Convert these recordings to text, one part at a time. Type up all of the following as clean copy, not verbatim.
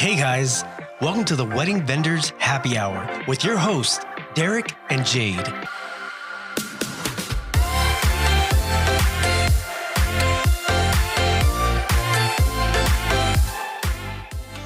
Hey guys, welcome to the Wedding Vendors Happy Hour with your hosts, Derek and Jade.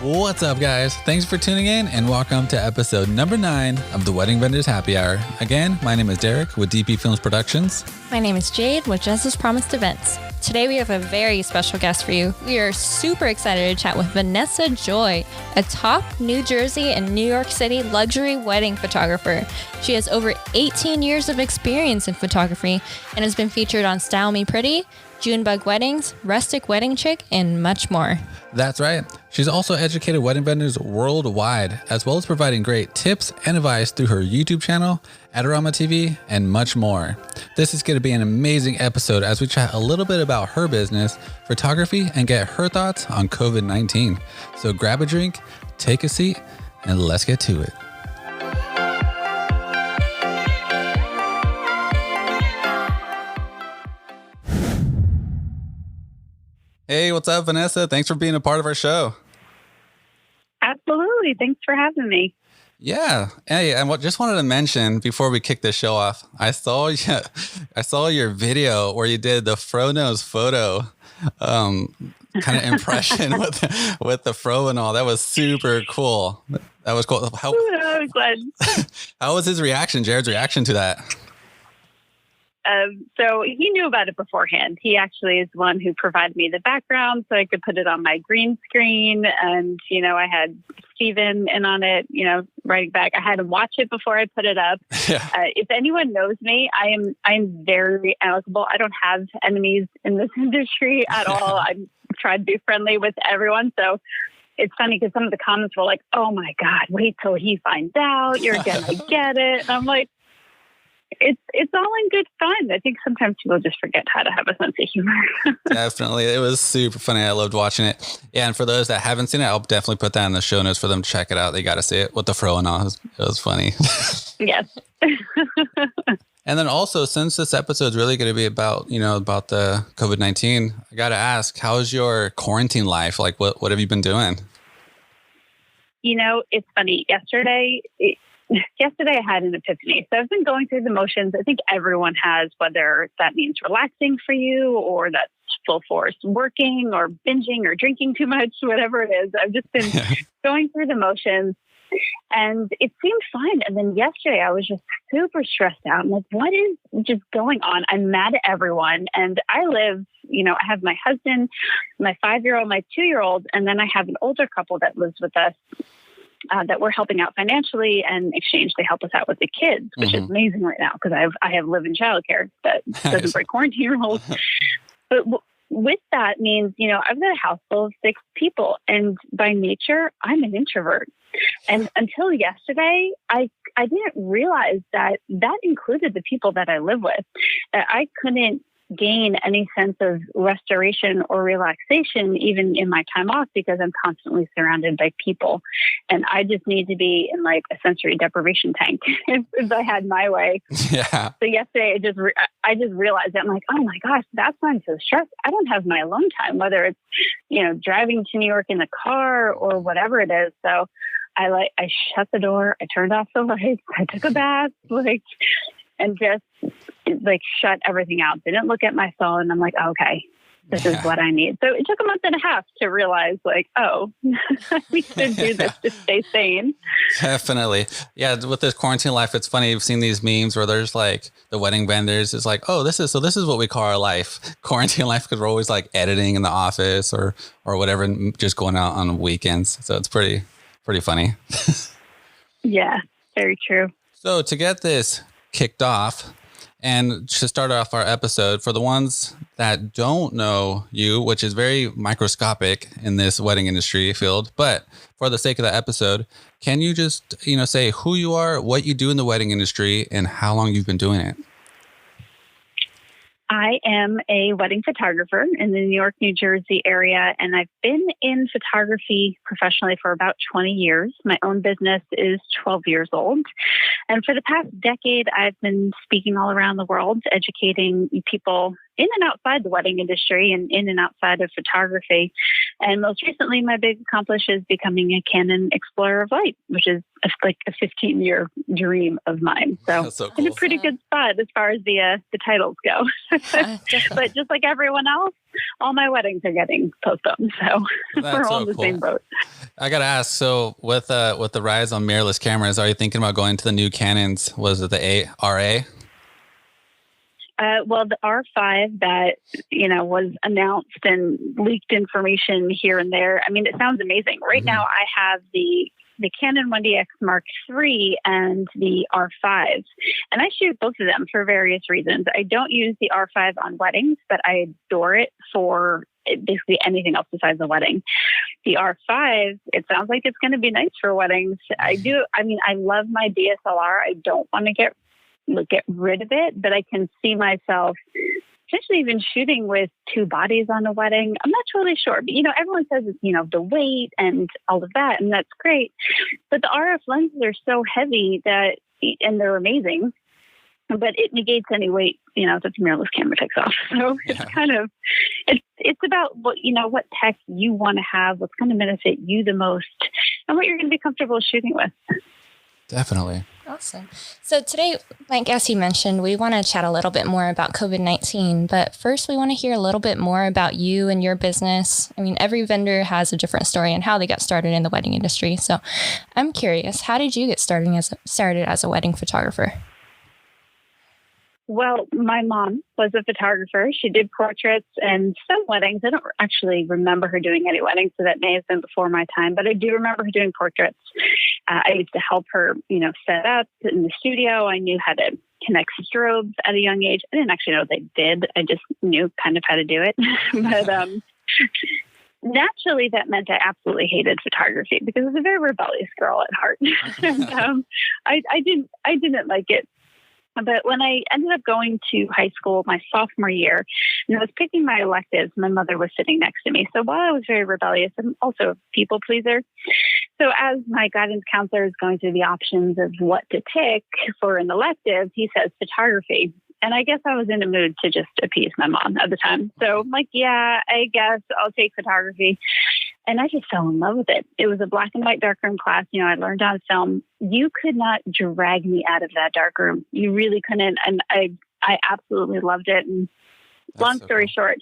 What's up, guys? Thanks for tuning in and welcome to episode number 9 of the Wedding Vendors Happy Hour. Again, my name is Derek with DP Films Productions. My name is Jade with Just As Promised Events. Today we have a very special guest for you. We are super excited to chat with Vanessa Joy, a top New Jersey and New York City luxury wedding photographer. She has over 18 years of experience in photography and has been featured on Style Me Pretty, Junebug Weddings, Rustic Wedding Chic, and much more. That's right. She's also educated wedding vendors worldwide, as well as providing great tips and advice through her YouTube channel, AdoramaTV, and much more. This is going to be an amazing episode as we chat a little bit about her business, photography, and get her thoughts on COVID-19. So grab a drink, take a seat, and let's get to it. Hey, what's up, Vanessa? Thanks for being a part of our show. Absolutely. Thanks for having me. Yeah. Hey, I just wanted to mention before we kick this show off, I saw your video where you did the fro nose photo kind of impression with the fro and all. That was super cool. That was cool. I was glad. How was his reaction, Jared's reaction to that? So he knew about it beforehand. He actually is the one who provided me the background so I could put it on my green screen. And, I had Steven in on it, writing back. I had to watch it before I put it up. Yeah. If anyone knows me, I'm very amicable. I don't have enemies in this industry at all. I try to be friendly with everyone. So it's funny because some of the comments were like, oh my God, wait till he finds out. You're going to get it. And I'm like, it's all in good fun. I think sometimes people just forget how to have a sense of humor. Definitely. It was super funny. I loved watching it. Yeah. And for those that haven't seen it, I'll definitely put that in the show notes for them to check it out. They got to see it with the fro and all. It was funny. Yes. And then also, since this episode is really going to be about the COVID-19, I got to ask, how's your quarantine life? Like, what have you been doing? It's funny. Yesterday I had an epiphany. So I've been going through the motions. I think everyone has, whether that means relaxing for you or that's full force working or binging or drinking too much, whatever it is. I've just been going through the motions and it seemed fine. And then yesterday I was just super stressed out. I'm like, what is just going on? I'm mad at everyone. And I live, I have my husband, my 5-year-old, my 2-year-old, and then I have an older couple that lives with us. That we're helping out financially, and in exchange they help us out with the kids, which is amazing right now because I have live-in childcare that doesn't break quarantine rules. But with that means I've got a house full of 6 people, and by nature I'm an introvert. And until yesterday, I didn't realize that included the people that I live with. That I couldn't gain any sense of restoration or relaxation even in my time off because I'm constantly surrounded by people, and I just need to be in like a sensory deprivation tank if I had my way. Yeah. So yesterday I just realized that I'm like, oh my gosh, that's why I'm so stressed. I don't have my alone time, whether it's driving to New York in the car or whatever it is. So I shut the door, I turned off the lights, I took a bath, and just shut everything out. Didn't look at my phone. I'm like, okay, this is what I need. So it took a month and a half to realize we should do this to stay sane. Definitely. Yeah. With this quarantine life, it's funny. You've seen these memes where there's like the wedding vendors. It's like, oh, this is what we call our life, quarantine life. Cause we're always like editing in the office or whatever, and just going out on weekends. So it's pretty funny. Yeah, very true. So to get this kicked off and to start off our episode, for the ones that don't know you, which is very microscopic in this wedding industry field, but for the sake of the episode, can you just, say who you are, what you do in the wedding industry, and how long you've been doing it? I am a wedding photographer in the New York, New Jersey area, and I've been in photography professionally for about 20 years. My own business is 12 years old. And for the past decade, I've been speaking all around the world, educating people in and outside the wedding industry and in and outside of photography And most recently, my big accomplishment is becoming a Canon Explorer of Light, which is like a 15-year dream of mine. So, That's so I'm in a cool. pretty good spot as far as the titles go. But just like everyone else, all my weddings are getting postponed. So we're all in the same boat. I got to ask, so with the rise on mirrorless cameras, are you thinking about going to the new Canons? Was it the RA? Well, the R5 that, was announced and leaked information here and there. I mean, it sounds amazing. Right now, I have the Canon 1DX Mark III and the R5. And I shoot both of them for various reasons. I don't use the R5 on weddings, but I adore it for basically anything else besides the wedding. The R5, it sounds like it's going to be nice for weddings. I love my DSLR. I don't want to get rid of it, but I can see myself potentially even shooting with two bodies on a wedding. I'm not totally sure, but everyone says it's, the weight and all of that, and that's great. But the RF lenses are so heavy and they're amazing, but it negates any weight, that the mirrorless camera takes off. So it's kind of, it's about what tech you want to have, what's going to benefit you the most, and what you're going to be comfortable shooting with. Definitely. Awesome. So today, like as you mentioned, we want to chat a little bit more about COVID-19, but first we want to hear a little bit more about you and your business. I mean, every vendor has a different story and how they got started in the wedding industry. So I'm curious, how did you get started as a wedding photographer? Well, my mom was a photographer. She did portraits and some weddings. I don't actually remember her doing any weddings, so that may have been before my time, but I do remember her doing portraits. I used to help her, set up in the studio. I knew how to connect strobes at a young age. I didn't actually know what they did. I just knew kind of how to do it. But naturally, that meant I absolutely hated photography because I was a very rebellious girl at heart. And, I didn't like it. But when I ended up going to high school my sophomore year, and I was picking my electives, my mother was sitting next to me. So while I was very rebellious, I'm also a people pleaser. So as my guidance counselor is going through the options of what to pick for an elective, he says photography. And I guess I was in a mood to just appease my mom at the time. So I'm like, yeah, I guess I'll take photography. And I just fell in love with it. It was a black and white darkroom class. I learned on film. You could not drag me out of that darkroom. You really couldn't. And I absolutely loved it. And long story short,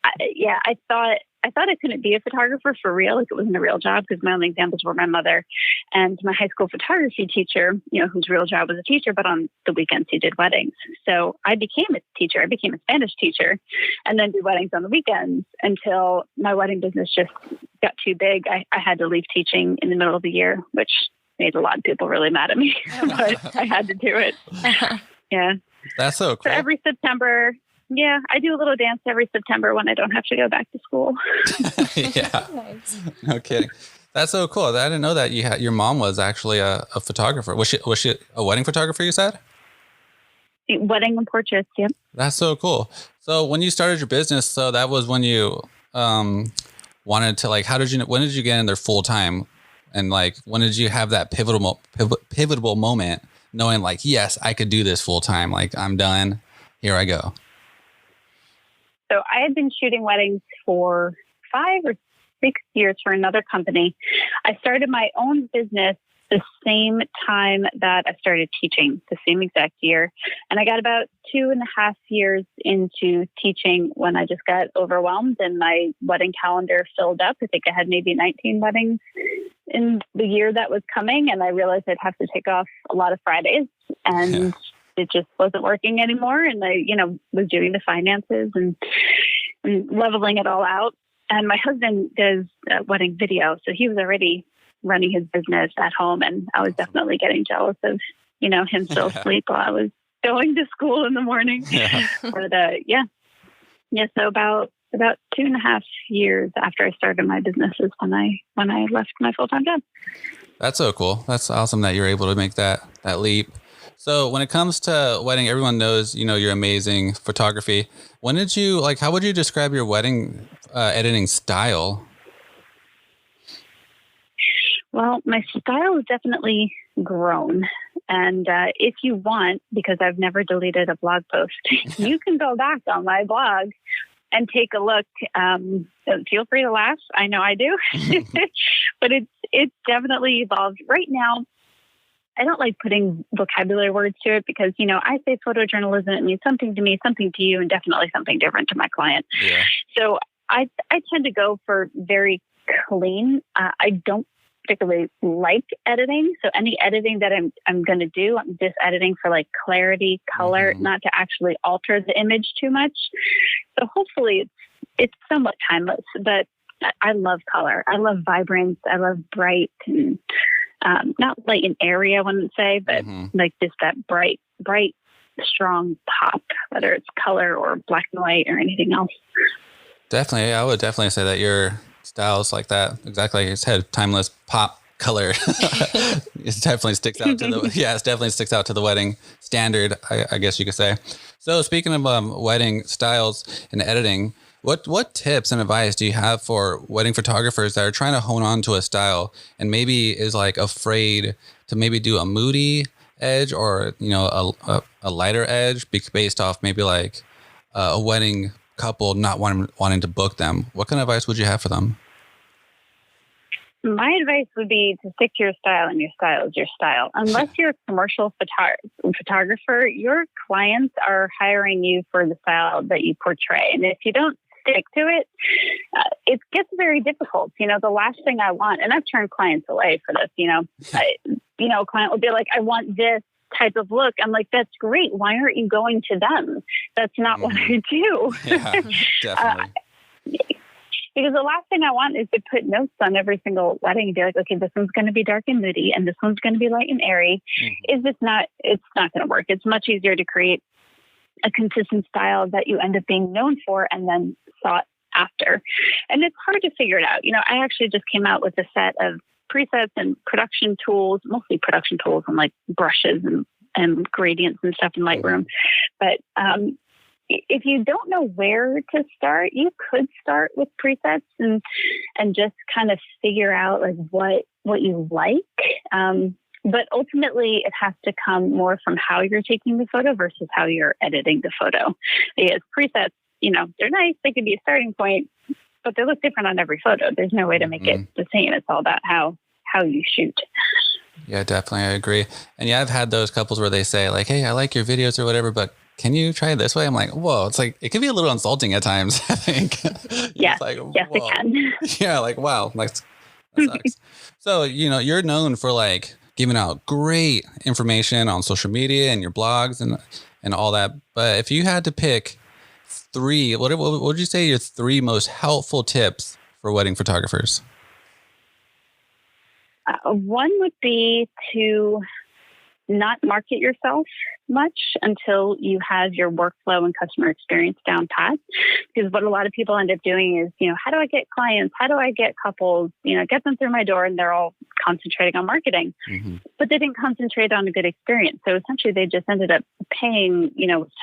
I thought I couldn't be a photographer for real. Like it wasn't a real job because my only examples were my mother and my high school photography teacher, whose real job was a teacher, but on the weekends he did weddings. So I became a teacher. I became a Spanish teacher and then did weddings on the weekends until my wedding business just got too big. I had to leave teaching in the middle of the year, which made a lot of people really mad at me, but I had to do it. Yeah. That's so cool. So every September, I do a little dance every September when I don't have to go back to school. Yeah. Nice. No kidding. That's so cool. I didn't know that your mom was actually a photographer. Was she a wedding photographer, you said? Wedding and portraits, yep. That's so cool. So when you started your business, so that was when you wanted to when did you get in there full time? And when did you have that pivotal moment knowing yes, I could do this full time. I'm done. Here I go. So I had been shooting weddings for 5 or 6 years for another company. I started my own business the same time that I started teaching, the same exact year. And I got about 2.5 years into teaching when I just got overwhelmed and my wedding calendar filled up. I think I had maybe 19 weddings in the year that was coming. And I realized I'd have to take off a lot of Fridays and it just wasn't working anymore. And I, was doing the finances and leveling it all out. And my husband does wedding video. So he was already running his business at home. And I was definitely getting jealous of, him still asleep while I was going to school in the morning. Yeah. But so about 2.5 years after I started my business is when I left my full-time job. That's so cool. That's awesome that you're able to make that leap. So when it comes to wedding, everyone knows, your amazing photography. When did you how would you describe your wedding editing style? Well, my style has definitely grown. And if you want, because I've never deleted a blog post, you can go back on my blog and take a look. Feel free to laugh. I know I do, but it's definitely evolved. Right now, I don't like putting vocabulary words to it because, I say photojournalism, it means something to me, something to you, and definitely something different to my client. Yeah. So I tend to go for very clean. I don't particularly like editing. So any editing that I'm going to do, I'm just editing for like clarity, color, not to actually alter the image too much. So hopefully it's somewhat timeless, but I love color. I love vibrance. I love bright and not light and airy, I wouldn't say, but like just that bright, strong pop, whether it's color or black and white or anything else. Definitely. I would definitely say that your styles like that, exactly like you said, timeless pop color. It definitely sticks out to it definitely sticks out to the wedding standard, I guess you could say. So speaking of wedding styles and editing, what tips and advice do you have for wedding photographers that are trying to hone on to a style and maybe is like afraid to maybe do a moody edge or, a lighter edge based off maybe like a wedding couple not wanting to book them? What kind of advice would you have for them? My advice would be to stick to your style, and your style is your style. Unless you're a commercial photographer, your clients are hiring you for the style that you portray. And if you don't stick to it, it gets very difficult. The last thing I want, and I've turned clients away for this, a client will be like, I want this type of look. I'm like, that's great. Why aren't you going to them? That's not what I do. Yeah, definitely. Because the last thing I want is to put notes on every single wedding and be like, okay, this one's going to be dark and moody and this one's going to be light and airy. It's not going to work. It's much easier to create a consistent style that you end up being known for and then sought after. And it's hard to figure it out. I actually just came out with a set of presets and production tools, mostly production tools and like brushes and gradients and stuff in Lightroom. But if you don't know where to start, you could start with presets and just kind of figure out like what you like. But ultimately, it has to come more from how you're taking the photo versus how you're editing the photo. Because presets, they're nice. They could be a starting point, but they look different on every photo. There's no way to make it the same. It's all about how you shoot. Yeah, definitely. I agree. And yeah, I've had those couples where they say like, hey, I like your videos or whatever, but can you try it this way? I'm like, whoa, it's like, it can be a little insulting at times, I think. Yes, like, yes, it can. Yeah, like, wow, like, that sucks. So, you're known for like giving out great information on social media and your blogs and all that. But if you had to pick three, what would you say your three most helpful tips for wedding photographers? One would be to not market yourself much until you have your workflow and customer experience down pat. Because what a lot of people end up doing is, how do I get clients? How do I get couples, get them through my door? And they're all concentrating on marketing, but they didn't concentrate on a good experience. So essentially they just ended up paying,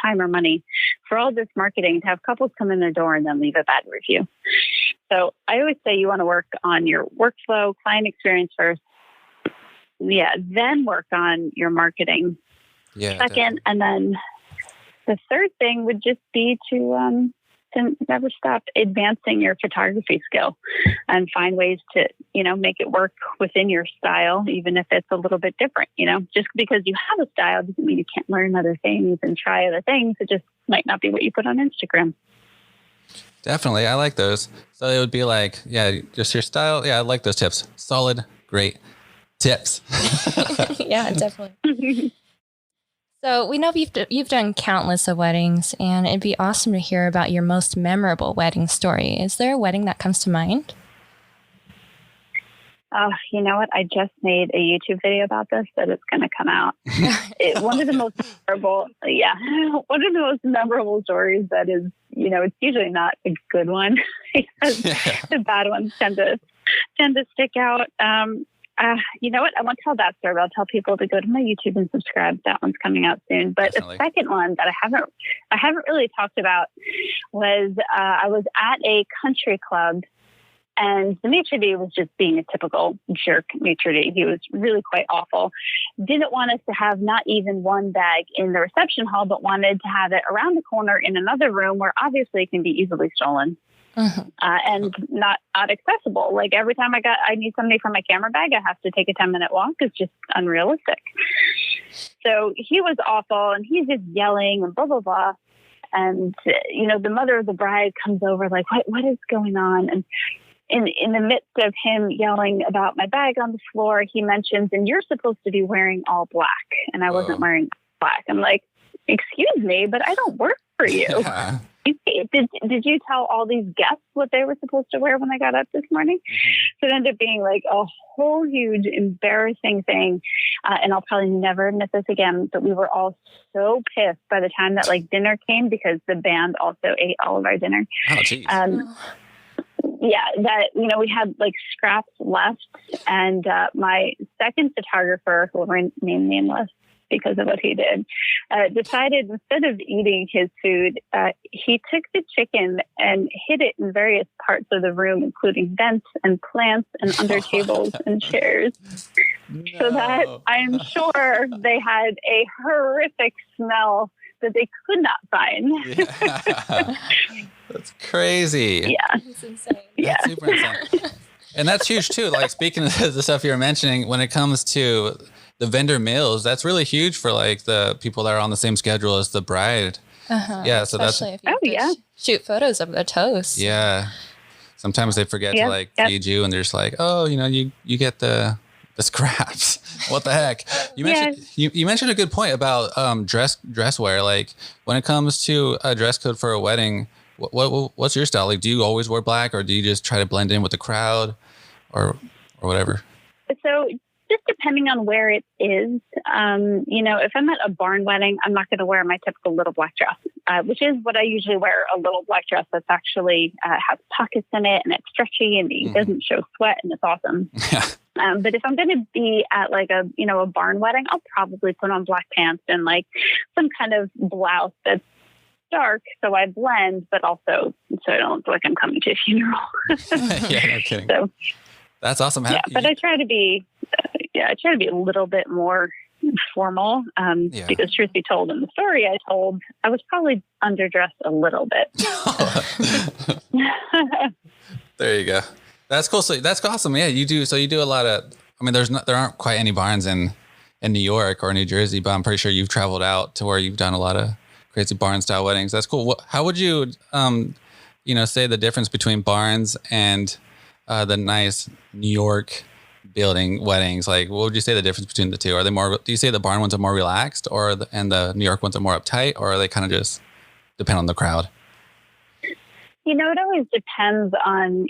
time or money for all this marketing to have couples come in their door and then leave a bad review. So I always say you want to work on your workflow, client experience first. Yeah, then work on your marketing second. Definitely. And then the third thing would just be to never stop advancing your photography skill and find ways to, make it work within your style, even if it's a little bit different. Just because you have a style doesn't mean you can't learn other things and try other things. It just might not be what you put on Instagram. Definitely. I like those. So it would be like, yeah, just your style. Yeah, I like those tips. Solid, great tips. Yeah, definitely. So we know you've done countless of weddings, and it'd be awesome to hear about your most memorable wedding story. Is there a wedding that comes to mind? You know what? I just made a YouTube video about this that it's going to come out. One of the most memorable stories that is, it's usually not a good one because the bad ones tend to stick out. You know what? I won't tell that story, but I'll tell people to go to my YouTube and subscribe. That one's coming out soon. But the second one that I haven't really talked about was I was at a country club And the maitre d' was just being a typical jerk maitre d'. He was really quite awful. Didn't want us to have not even one bag in the reception hall, but wanted to have it around the corner in another room where obviously it can be easily stolen. And not accessible. Like every time I need something for my camera bag, I have to take a 10-minute walk. It's just unrealistic. So he was awful, and he's just yelling and blah, blah, blah. And, the mother of the bride comes over like, what is going on? And in the midst of him yelling about my bag on the floor, he mentions, and you're supposed to be wearing all black. And I wasn't wearing black. I'm like, excuse me, but I don't work for you. Yeah. Did you tell all these guests what they were supposed to wear when they got up this morning? So it ended up being like a whole huge embarrassing thing. And I'll probably never admit this again, but we were all so pissed by the time that dinner came, because the band also ate all of our dinner. Oh, geez. Yeah, that, we had scraps left. And my second photographer, who will remain nameless because of what he did, decided instead of eating his food, he took the chicken and hid it in various parts of the room, including vents and plants and under tables and chairs. No. So that I'm sure they had a horrific smell that they could not find. Yeah. That's crazy. Yeah. That's insane. That's super insane. And that's huge too. Speaking of the stuff you were mentioning, when it comes to the vendor meals, that's really huge for the people that are on the same schedule as the bride. Yeah, so especially if you shoot photos of the toast. Yeah. Sometimes they forget to feed you, and they're just like, oh, you get the scraps. What the heck? You mentioned you mentioned a good point about dress wear. When it comes to a dress code for a wedding, what's your style? Do you always wear black, or do you just try to blend in with the crowd, or whatever? So just depending on where it is, if I'm at a barn wedding, I'm not going to wear my typical little black dress, which is what I usually wear, a little black dress that's actually has pockets in it, and it's stretchy, and it doesn't show sweat, and it's awesome. But if I'm going to be at a barn wedding, I'll probably put on black pants and some kind of blouse that's dark, so I blend, but also so I don't look like I'm coming to a funeral. Yeah, no kidding. So, that's awesome. But I try to be, a little bit more formal, because truth be told, in the story I told, I was probably underdressed a little bit. There you go. That's cool. So that's awesome. Yeah, you do. So you do a lot of. There aren't quite any barns in New York or New Jersey, but I'm pretty sure you've traveled out to where you've done a lot of crazy barn style weddings. That's cool. How would you, say the difference between barns and the nice New York building weddings? What would you say the difference between the two? Are they more? Do you say the barn ones are more relaxed, and the New York ones are more uptight, or are they kind of just depend on the crowd? It always depends on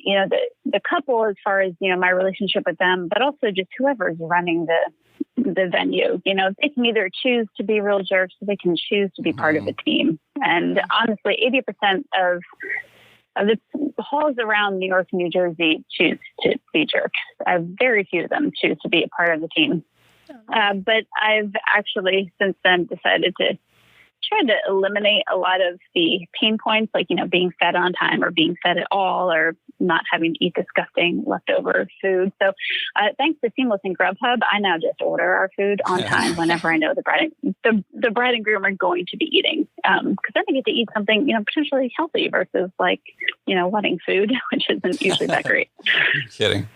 the couple, as far as my relationship with them, but also just whoever's running the venue. They can either choose to be real jerks, or they can choose to be part of a team. And honestly, 80% of the halls around New York and New Jersey choose to be jerks. Very few of them choose to be a part of the team. But I've actually since then decided to try to eliminate a lot of the pain points, being fed on time, or being fed at all, or not having to eat disgusting leftover food. So thanks to Seamless and Grubhub, I now just order our food on time whenever I know the bride and groom are going to be eating. Because then I get to eat something, potentially healthy versus wedding food, which isn't usually that great. Kidding.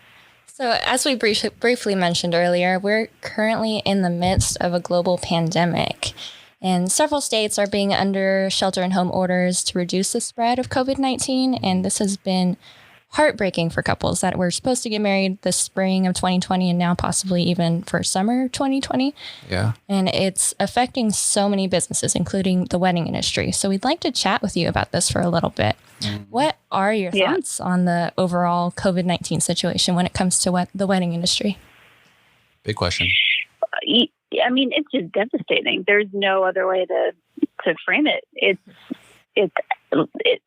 So as we briefly mentioned earlier, we're currently in the midst of a global pandemic. And several states are being under shelter-in-home orders to reduce the spread of COVID-19. And this has been heartbreaking for couples that were supposed to get married this spring of 2020 and now possibly even for summer 2020. Yeah. And it's affecting so many businesses, including the wedding industry. So we'd like to chat with you about this for a little bit. What are your thoughts on the overall COVID-19 situation when it comes to the wedding industry? Big question. It's just devastating. There's no other way to frame it. It's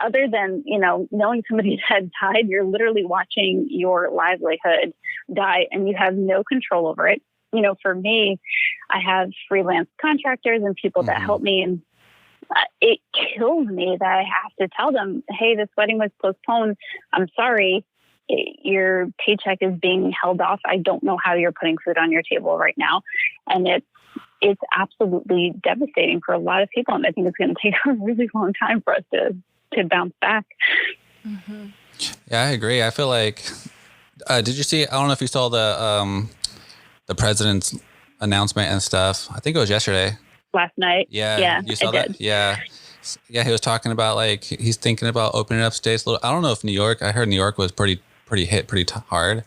other than, knowing somebody's had died, you're literally watching your livelihood die, and you have no control over it. For me, I have freelance contractors and people that help me, and it kills me that I have to tell them, hey, this wedding was postponed. I'm sorry. your paycheck is being held off. I don't know how you're putting food on your table right now. And it's absolutely devastating for a lot of people. And I think it's going to take a really long time for us to bounce back. Mm-hmm. Yeah, I agree. I feel like, did you see, I don't know if you saw the president's announcement and stuff. I think it was yesterday. Last night. Yeah. You saw that? Yeah. Yeah. He was talking about like, he's thinking about opening up states a little. I don't know if New York, I heard New York was pretty hit hard,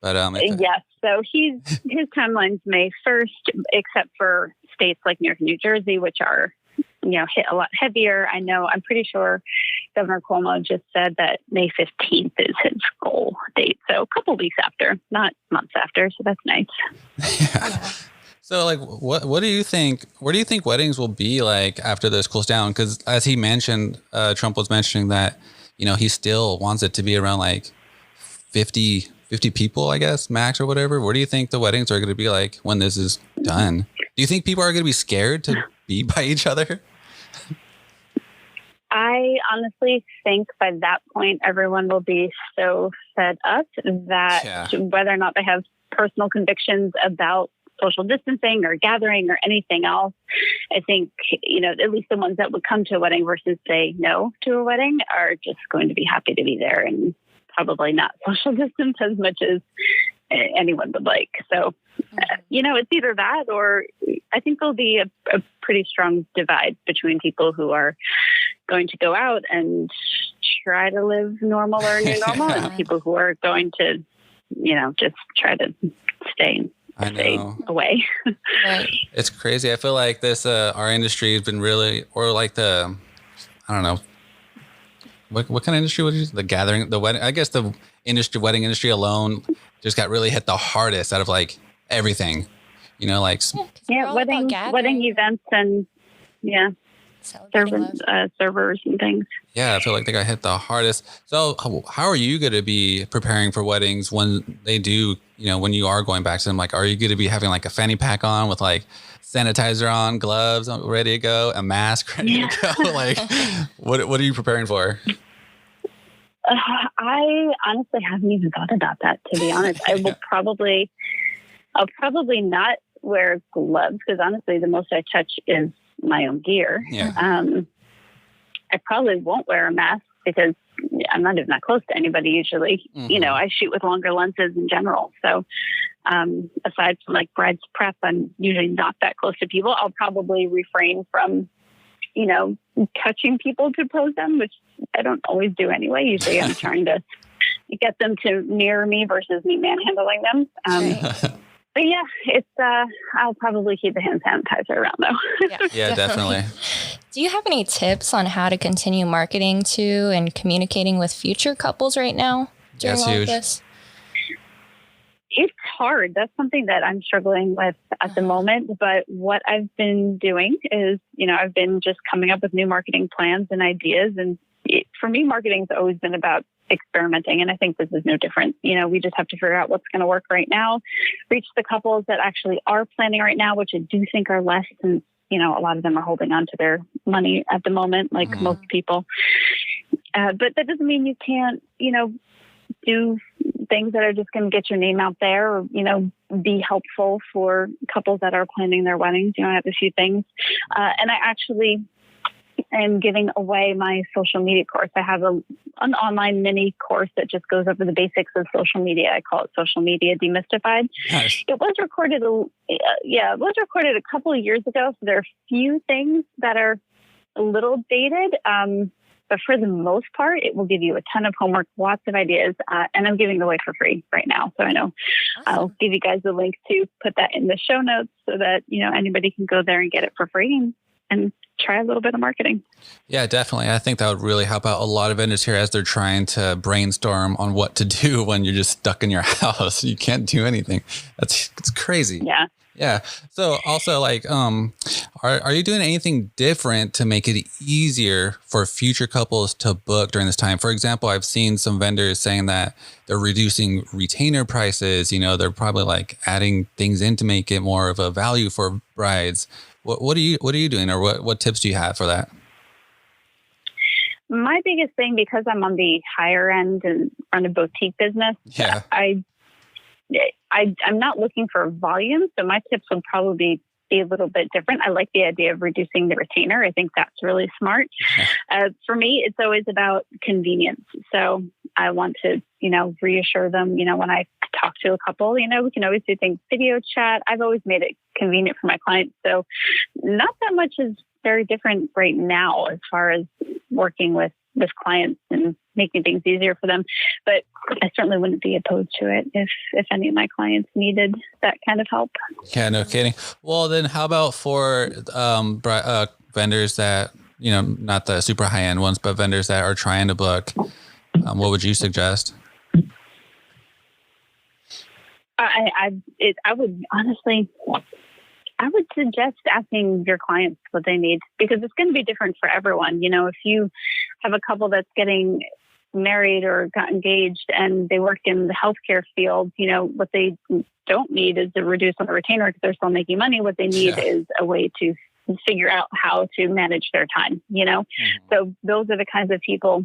but, yes. So his timeline's May 1st, except for states like New York and New Jersey, which are, hit a lot heavier. I'm pretty sure Governor Cuomo just said that May 15th is his goal date. So a couple weeks after, not months after. So that's nice. Yeah. So like, what do you think, where do you think weddings will be like after this cools down? Because as he mentioned, Trump was mentioning that, he still wants it to be around like 50 people, I guess, max or whatever. Where do you think the weddings are going to be like when this is done? Do you think people are going to be scared to be by each other? I honestly think by that point, everyone will be so fed up that whether or not they have personal convictions about social distancing or gathering or anything else, I think, at least the ones that would come to a wedding versus say no to a wedding are just going to be happy to be there and probably not social distance as much as anyone would like. So, it's either that or I think there'll be a pretty strong divide between people who are going to go out and try to live normal or new normal and people who are going to, just try to stay away. Right. It's crazy. I feel like this, our industry has been really, or like I don't know, what kind of industry would you say? The gathering, the wedding, I guess the wedding industry alone just got really hit the hardest out of like everything, wedding events and servers and things. Yeah, I feel like they got hit the hardest. So how are you going to be preparing for weddings when they do, when you are going back to them? Like, are you going to be having like a fanny pack on with like sanitizer on, gloves ready to go, a mask ready to go? Like, what are you preparing for? I honestly haven't even thought about that, to be honest. I'll probably not wear gloves because honestly, the most I touch is my own gear. Yeah. I probably won't wear a mask because I'm not even that close to anybody usually. Mm-hmm. I shoot with longer lenses in general. So aside from like bride's prep, I'm usually not that close to people. I'll probably refrain from, touching people to pose them, which I don't always do anyway. Usually I'm trying to get them to mirror me versus me manhandling them. But yeah, it's, I'll probably keep the hand sanitizer around though. Yeah, definitely. Do you have any tips on how to continue marketing to and communicating with future couples right now during all of this? It's hard. That's something that I'm struggling with at the moment. But what I've been doing is, I've been just coming up with new marketing plans and ideas. And for me, marketing's always been about experimenting. And I think this is no different. We just have to figure out what's going to work right now, reach the couples that actually are planning right now, which I do think are less than, a lot of them are holding on to their money at the moment, like most people. But that doesn't mean you can't, do things that are just going to get your name out there or, be helpful for couples that are planning their weddings. I have a few things. And I actually am giving away my social media course. I have an online mini course that just goes over the basics of social media. I call it Social Media Demystified. Nice. It was recorded a couple of years ago. So there are a few things that are a little dated. But for the most part, it will give you a ton of homework, lots of ideas, and I'm giving it away for free right now. So I know I'll give you guys the link to put that in the show notes so that, anybody can go there and get it for free and try a little bit of marketing. Yeah, definitely. I think that would really help out a lot of vendors here as they're trying to brainstorm on what to do when you're just stuck in your house. You can't do anything. It's crazy. Yeah. Yeah. So also like, are you doing anything different to make it easier for future couples to book during this time? For example, I've seen some vendors saying that they're reducing retainer prices. They're probably like adding things in to make it more of a value for brides. What are you doing, or what tips do you have for that? my biggest thing, because I'm on the higher end and run a boutique business, Yeah. I'm not looking for volume, so my tips would probably be a little bit different. I like the idea of reducing the retainer. I think that's really smart. For me, it's always about convenience. So I want to, reassure them, when I talk to a couple, we can always do things video chat. I've always made it convenient for my clients. So not that much is very different right now as far as working with clients and making things easier for them. But I certainly wouldn't be opposed to it if any of my clients needed that kind of help. Yeah, no kidding. Well, then how about for vendors that, not the super high end ones, but vendors that are trying to book? What would you suggest? I would suggest asking your clients what they need, because it's going to be different for everyone. If you have a couple that's getting married or got engaged and they work in the healthcare field, what they don't need is to reduce on the retainer because they're still making money. What they need is a way to figure out how to manage their time, So those are the kinds of people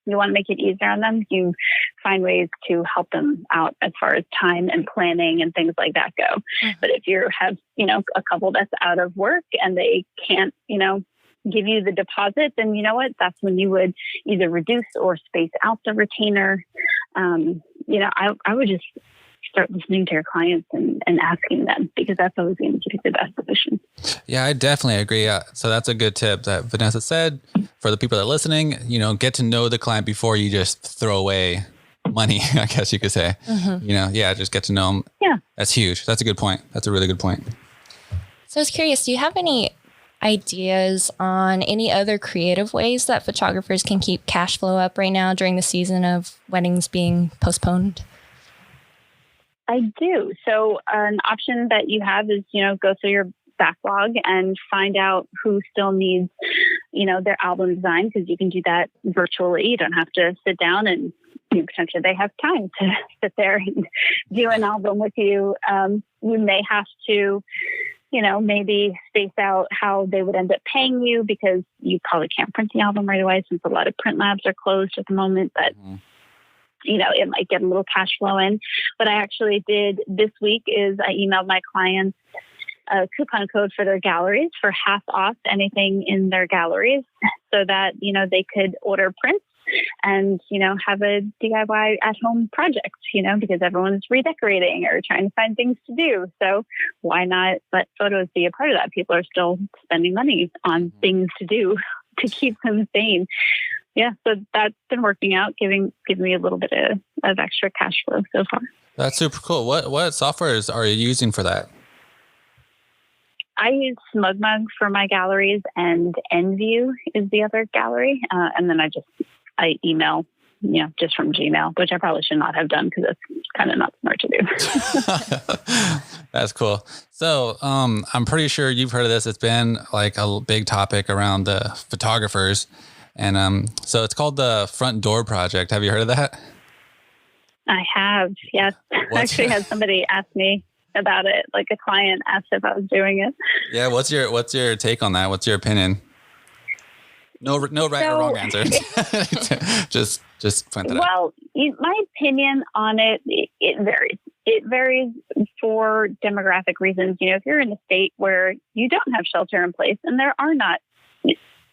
you want to make it easier on them. You find ways to help them out as far as time and planning and things like that go. But if you have, a couple that's out of work and they can't, give you the deposit, then you know what? That's when you would either reduce or space out the retainer. I would just start listening to your clients and asking them, because that's always going to give you the best solution. Yeah, I definitely agree. So that's a good tip that Vanessa said for the people that are listening. Get to know the client before you just throw away money, I guess you could say. Just get to know them. Yeah. That's huge. That's a good point. That's a really good point. So I was curious, do you have any ideas on any other creative ways that photographers can keep cash flow up right now during the season of weddings being postponed? I do. So an option that you have is, go through your backlog and find out who still needs, their album design, because you can do that virtually. You don't have to sit down, and potentially they have time to sit there and do an album with you. You may have to, maybe space out how they would end up paying you, because you probably can't print the album right away since a lot of print labs are closed at the moment. But it might get a little cash flow in. What I actually did this week is I emailed my clients a coupon code for their galleries for half off anything in their galleries, so that, they could order prints and, have a DIY at home project, because everyone's redecorating or trying to find things to do. So why not let photos be a part of that? People are still spending money on things to do to keep them sane. Yeah, so that's been working out, giving me a little bit of extra cash flow so far. That's super cool. What softwares are you using for that? I use SmugMug for my galleries, and Enview is the other gallery. And then I email, just from Gmail, which I probably should not have done because that's kind of not smart to do. That's cool. So I'm pretty sure you've heard of this. It's been like a big topic around the photographers. And so it's called the Front Door Project. Have you heard of that? I have, yes. I actually had somebody ask me about it. Like a client asked if I was doing it. Yeah. What's your take on that? What's your opinion? No right or wrong answer. just point that out. Well, my opinion on it varies. It varies for demographic reasons. If you're in a state where you don't have shelter in place, and there are not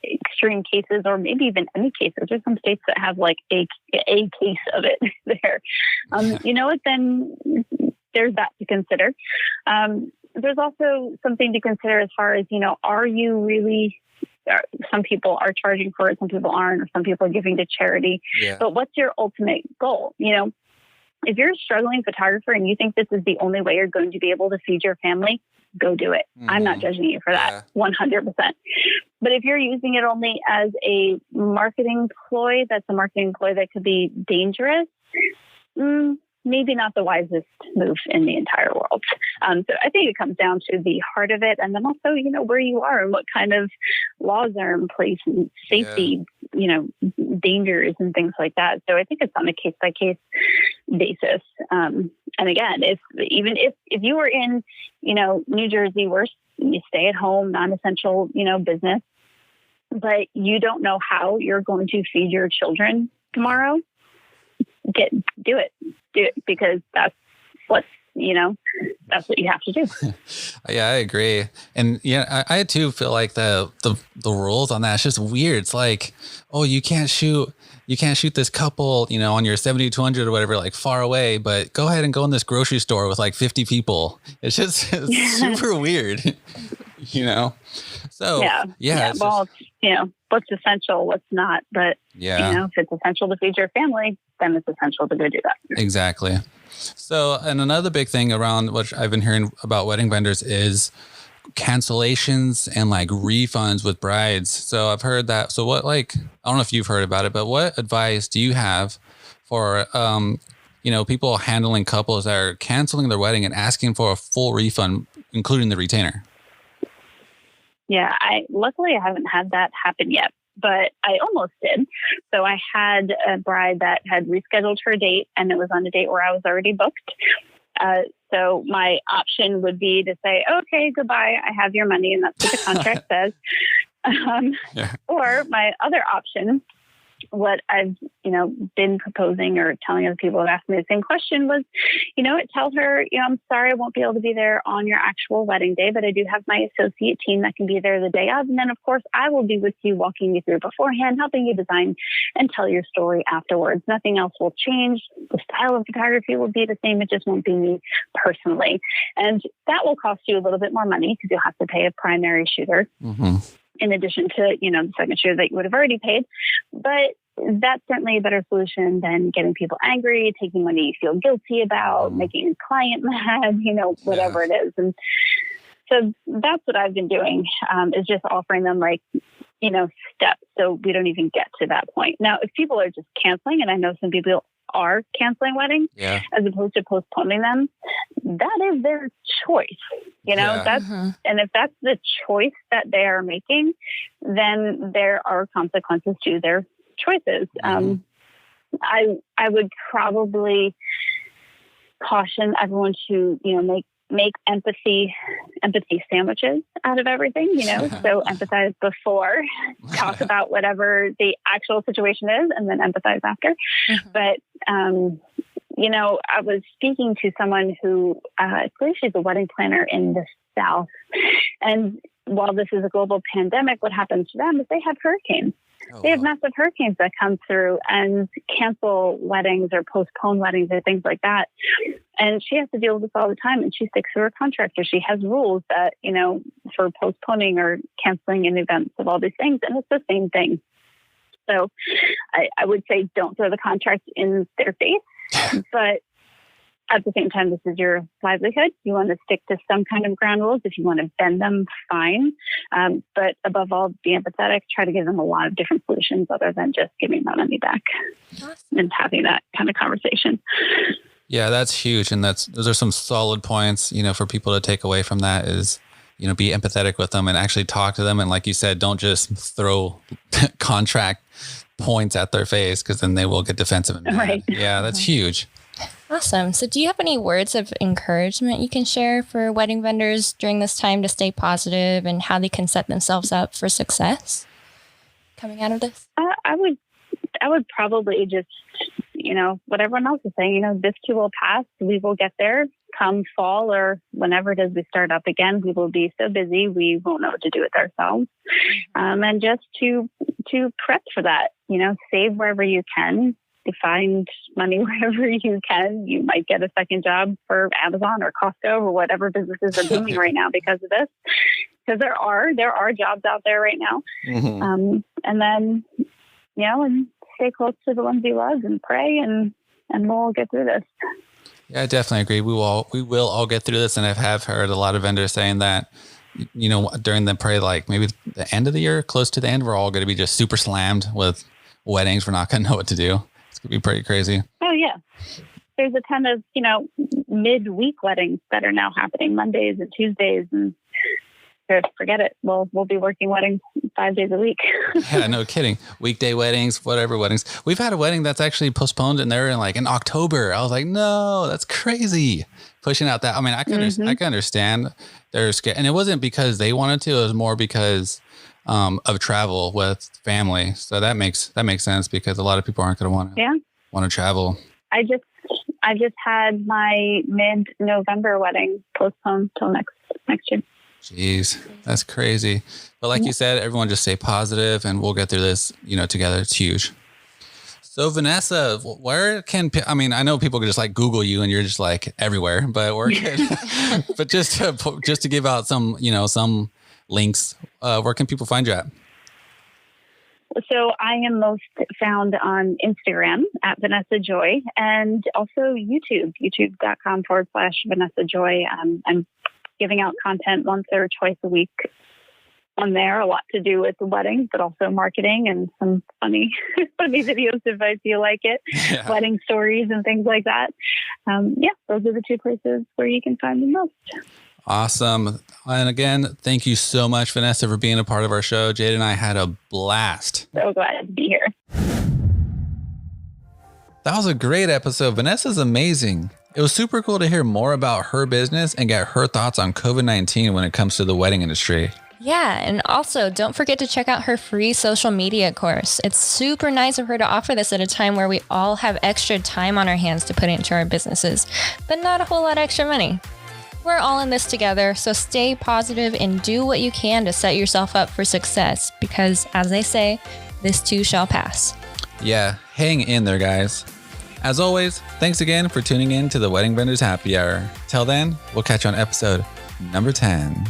extreme cases, or maybe even any cases, there's some states that have like a case of it there. Then there's that to consider. There's also something to consider as far as, are you really, some people are charging for it, some people aren't, or some people are giving to charity. Yeah. But what's your ultimate goal? If you're a struggling photographer and you think this is the only way you're going to be able to feed your family, go do it. Mm-hmm. I'm not judging you for that, 100%. But if you're using it only as a marketing ploy, that's a marketing ploy that could be dangerous. Maybe not the wisest move in the entire world. So I think it comes down to the heart of it, and then also, where you are and what kind of laws are in place and safety, dangers and things like that. So I think it's on a case by case basis. And again, if you were in, New Jersey, where you stay at home, non-essential, business, but you don't know how you're going to feed your children tomorrow, do it because that's what that's what you have to do. Yeah, I agree. And yeah, I too feel like the rules on that, it's just weird. It's like, oh, you can't shoot this couple, on your 7200 or whatever, like far away, but go ahead and go in this grocery store with like 50 people. It's just super weird, So yeah. Well, what's essential, what's not, but if it's essential to feed your family, then it's essential to go do that. Exactly. So, and another big thing around which I've been hearing about wedding vendors is cancellations and like refunds with brides. So I've heard that. So what, like, I don't know if you've heard about it, but what advice do you have for, people handling couples that are canceling their wedding and asking for a full refund, including the retainer? Yeah, luckily I haven't had that happen yet, but I almost did. So I had a bride that had rescheduled her date, and it was on a date where I was already booked. So my option would be to say, okay, goodbye, I have your money, and that's what the contract says. Or my other option, what I've, been proposing or telling other people who have asked me the same question was, tell her, I'm sorry, I won't be able to be there on your actual wedding day, but I do have my associate team that can be there the day of. And then, of course, I will be with you, walking you through beforehand, helping you design and tell your story afterwards. Nothing else will change. The style of photography will be the same. It just won't be me personally. And that will cost you a little bit more money because you'll have to pay a primary shooter. Mm-hmm. In addition to, the second shooter that you would have already paid. But that's certainly a better solution than getting people angry, taking money you feel guilty about, making a client mad, whatever it is. And so that's what I've been doing, is just offering them steps so we don't even get to that point. Now, if people are just canceling, and I know some people are canceling weddings as opposed to postponing them, that is their choice. And if that's the choice that they are making, then there are consequences to their choices. I would probably caution everyone to, make empathy sandwiches out of everything, so empathize before, talk about whatever the actual situation is, and then empathize after. But, I was speaking to someone who, I believe she's a wedding planner in the South. And while this is a global pandemic, what happens to them is they have hurricanes. They have massive hurricanes that come through and cancel weddings or postpone weddings or things like that. And she has to deal with this all the time. And she sticks to her contractor. She has rules that, for postponing or canceling in events of all these things. And it's the same thing. So I would say don't throw the contract in their face. But at the same time, this is your livelihood. You want to stick to some kind of ground rules. If you want to bend them, fine. But above all, be empathetic. Try to give them a lot of different solutions other than just giving them money back and having that kind of conversation. Yeah, that's huge. And those are some solid points, for people to take away from that is, be empathetic with them and actually talk to them. And like you said, don't just throw contract points at their face, because then they will get defensive and mad. Right. Yeah, that's huge. Awesome. So do you have any words of encouragement you can share for wedding vendors during this time to stay positive and how they can set themselves up for success coming out of this? I would probably just, what everyone else is saying, this too will pass. We will get there come fall or whenever it is we start up again. We will be so busy, we won't know what to do with ourselves. And just to prep for that, save wherever you can. Find money wherever you can. You might get a second job for Amazon or Costco or whatever businesses are booming right now because of this. Because there are jobs out there right now. And then, and stay close to the ones you love and pray and we'll get through this. Yeah, I definitely agree. We will all get through this. And I have heard a lot of vendors saying that, during the prayer, like maybe the end of the year, close to the end, we're all going to be just super slammed with weddings. We're not going to know what to do. It's going to be pretty crazy. Oh, yeah. There's a ton of, midweek weddings that are now happening Mondays and Tuesdays. And forget it. We'll be working weddings 5 days a week. Yeah, no kidding. Weekday weddings, whatever weddings. We've had a wedding that's actually postponed and they're in October. I was like, no, that's crazy. Pushing out that. I mean, I can understand. They're scared. And it wasn't because they wanted to. It was more because of travel with family. So that makes sense because a lot of people aren't going to want to travel. I just had my mid-November wedding postponed till next year. Jeez, that's crazy. But like you said, everyone just stay positive and we'll get through this, together. It's huge. So Vanessa, where I know people can just like Google you and you're just like everywhere, but but just to give out some, some links, where can people find you at? So I am most found on Instagram at Vanessa Joy and also YouTube, youtube.com/Vanessa Joy. I'm giving out content once or twice a week on there, a lot to do with the weddings, but also marketing and some funny videos if I feel like it, wedding stories and things like that. Those are the two places where you can find me most. Awesome. And again, thank you so much, Vanessa, for being a part of our show. Jade and I had a blast. So glad to be here. That was a great episode. Vanessa's amazing. It was super cool to hear more about her business and get her thoughts on COVID-19 when it comes to the wedding industry. Yeah, and also don't forget to check out her free social media course. It's super nice of her to offer this at a time where we all have extra time on our hands to put into our businesses, but not a whole lot of extra money. We're all in this together, so stay positive and do what you can to set yourself up for success because, as they say, this too shall pass. Yeah, hang in there, guys. As always, thanks again for tuning in to the Wedding Vendors Happy Hour. Till then, we'll catch you on episode number 10.